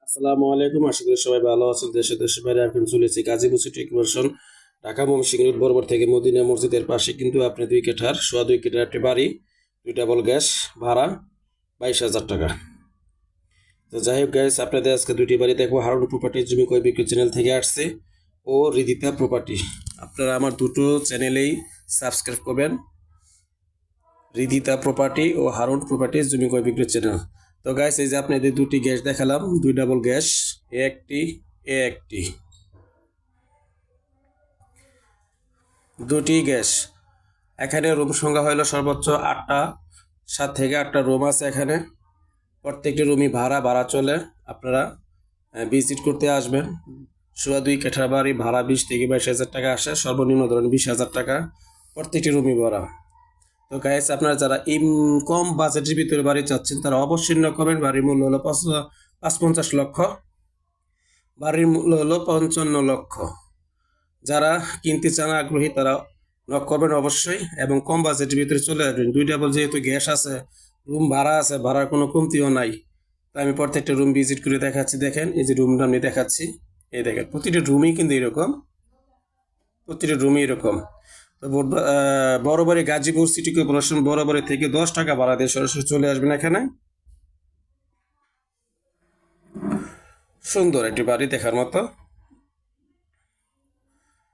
আসসালামু আলাইকুম, আশা করি সবাই ভালো আছেন। দেশের বাইরে এখন চলেছি Gazipur city corporation, Dhaka Mymensingh road বরাবর থেকে মদিনা মসজিদের পাশে কিন্তু আপনি 2 কাঠার সোয়া 2 কাঠার একটি বাড়ি, 2 ডাবল গ্যাস, ভাড়া 22,000 টাকা। তো যাই হোক গ্যাস, আপনাদের আজকে দুটি বাড়ি দেখবো। হারুন প্রপার্টি জমি ক্রয় বিক্রি চ্যানেল থেকে আসছে ও রিদিতা প্রপার্টি। আপনারা আমার দুটো চ্যানেলেই সাবস্ক্রাইব করবেন, রিদিতা প্রপার্টি ও হারুন প্রপার্টি জমি ক্রয় বিক্রি চ্যানেল। তো গাইস, এই যে আপনাদের দুটি গ্যাস দেখালাম, 2 ডাবল গ্যাস, এ একটি দুটি গ্যাস। এখানে রুম সংখ্যা হলো সর্বোচ্চ 8টা, 7 থেকে 8টা রুম আছে এখানে। প্রত্যেকটি রুমই ভাড়া চলে, আপনারা ভিজিট করতে আসবেন। সোয়া 2 কাঠার বাড়ি, ভাড়া 20 থেকে 22,000 টাকা আসে, সর্বনিম্ন ধরেন 20,000 টাকা, প্রত্যেকটি রুমই ভাড়া। তো গাইস, আপনারা যারা কম বাজেটের ভিতরে বাড়ি চাচ্ছেন তারা অবশ্যই নক করবেন। বাড়ির মূল্য হলো 55 লক্ষ, বাড়ির মূল্য হলো 55 লক্ষ। যারা কিনতে চান আগ্রহী তারা নক করবেন অবশ্যই, এবং কম বাজেটের ভিতরে চলে আসবেন। 2 ডাবল যেহেতু গ্যাস আছে, রুম ভাড়া আছে, ভাড়ার কোনো কমতিও নাই। তো আমি প্রত্যেকটা রুম ভিজিট করে দেখাচ্ছি। দেখেন, এই যে রুমটা আমি দেখাচ্ছি, এই দেখেন প্রতিটি রুমই কিন্তু এরকম, প্রতিটি রুমই এরকম। তো বরাবরই গাজীপুর সিটি কর্পোরেশন বরাবরই থেকে 10 টাকা ভাড়া দিয়ে সরাসরি চলে আসবেন এখানে। সুন্দর একটি বাড়ি দেখার মতো,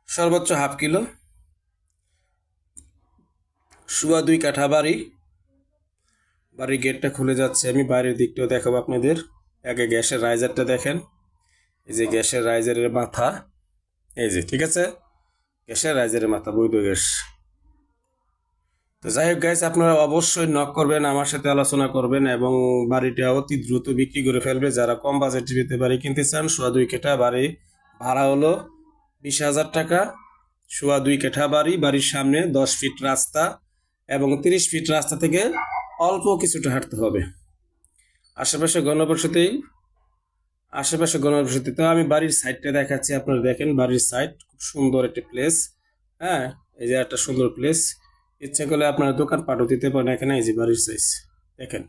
সর্বোচ্চ হাফ কিলো, সোয়া 2 কাঠা বাড়ি। বাড়ির গেটটা খুলে যাচ্ছে, আমি বাইরের দিকটাও দেখাবো আপনাদের। আগে গ্যাসের রাইজারটা দেখেন, এই যে গ্যাসের রাইজারের মাথা, এই যে, ঠিক আছে, গ্যাসের রাইজারের মাথা, বৈধ গ্যাস। তো যাই হোক গাইস, আপনারা অবশ্যই নক করবেন, আমার সাথে আলোচনা করবেন এবং বাড়িটা অতি দ্রুত বিক্রি করে ফেলবে। যারা কম বাজেটের ভিতরে বাড়ি কিনতে চান, সোয়া 2 কাঠা বাড়ি, ভাড়া হলো 20,000 টাকা। সোয়া 2 কাঠা বাড়ি, বাড়ির সামনে 10 ফিট রাস্তা এবং 30 ফিট রাস্তা থেকে অল্প কিছুটা হাঁটতে হবে। আশেপাশে গণবসতি। তো আমি বাড়ির সাইডটা দেখাচ্ছি, আপনারা দেখেন বাড়ির সাইড খুব সুন্দর একটি প্লেস। হ্যাঁ, এই যে একটা সুন্দর প্লেস, ইচ্ছা করলে আপনারা দোকানপাটও দিতে পারেন এখানে। এই যে বাড়ির সাইজ দেখেন।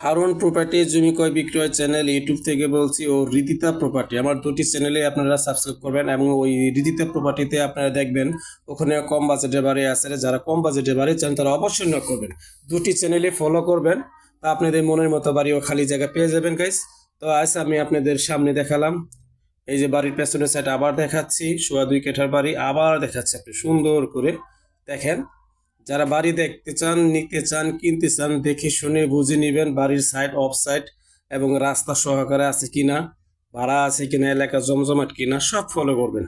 হারুন প্রপার্টি জমি ক্রয় বিক্রয় চ্যানেল ইউটিউব থেকে বলছি, ও রিদিতা প্রপার্টি, আমার দুটি চ্যানেলে আপনারা সাবস্ক্রাইব করবেন এবং ওই রিদিতা প্রপার্টিতে আপনারা দেখবেন ওখানে কম বাজেটের বাড়ি আছে। যারা কম বাজেটের বাড়ি চান তারা অবশ্যই নক করবেন, দুটি চ্যানেলে ফলো করবেন। তা আপনাদের মনের মতো বাড়ি ও খালি জায়গা পেয়ে যাবেন গাইস। তো আজ আমি আপনাদের সামনে দেখালাম, এই যে বাড়ির পেছনের সাইড আবার দেখাচ্ছি, সোয়া 2 কাঠার বাড়ি আবার দেখাচ্ছি, আপনি সুন্দর করে দেখেন। যারা বাড়ি দেখতে চান, নিতে চান, কিনতে চান, দেখে শুনে বুঝে নেবেন বাড়ির সাইড অফ সাইড এবং রাস্তা সহকারে আছে কিনা, ভাড়া আছে কিনা, এলাকা জমজমাট কিনা, সব ফলো করবেন।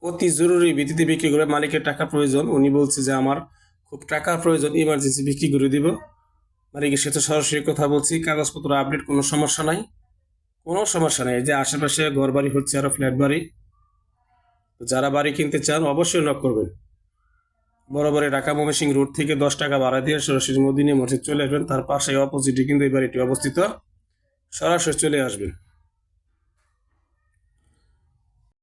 অতি জরুরি ভিত্তিতে বিক্রি করে, মালিকের টাকা প্রয়োজন, উনি বলছে যে আমার খুব টাকার প্রয়োজন, ইমার্জেন্সি বিক্রি করে দিব। মালিকের সাথে সরাসরি কথা বলছি, কাগজপত্র আপডেট, কোনো সমস্যা নাই, কোনো সমস্যা নাই। এই যে আশেপাশে ঘর বাড়ি হচ্ছে, আরো ফ্ল্যাট বাড়ি। যারা বাড়ি কিনতে চান অবশ্যই নক করবেন। বরাবর ঢাকা ময়মনসিংহ রোড থেকে 10 টাকা ভাড়া দিয়ে সরাসরি মদিনা মসজিদ চলে আসবেন, তার পাশে অপোজিটে কিন্তু এই বাড়িটি অবস্থিত, সরাসরি চলে আসবেন।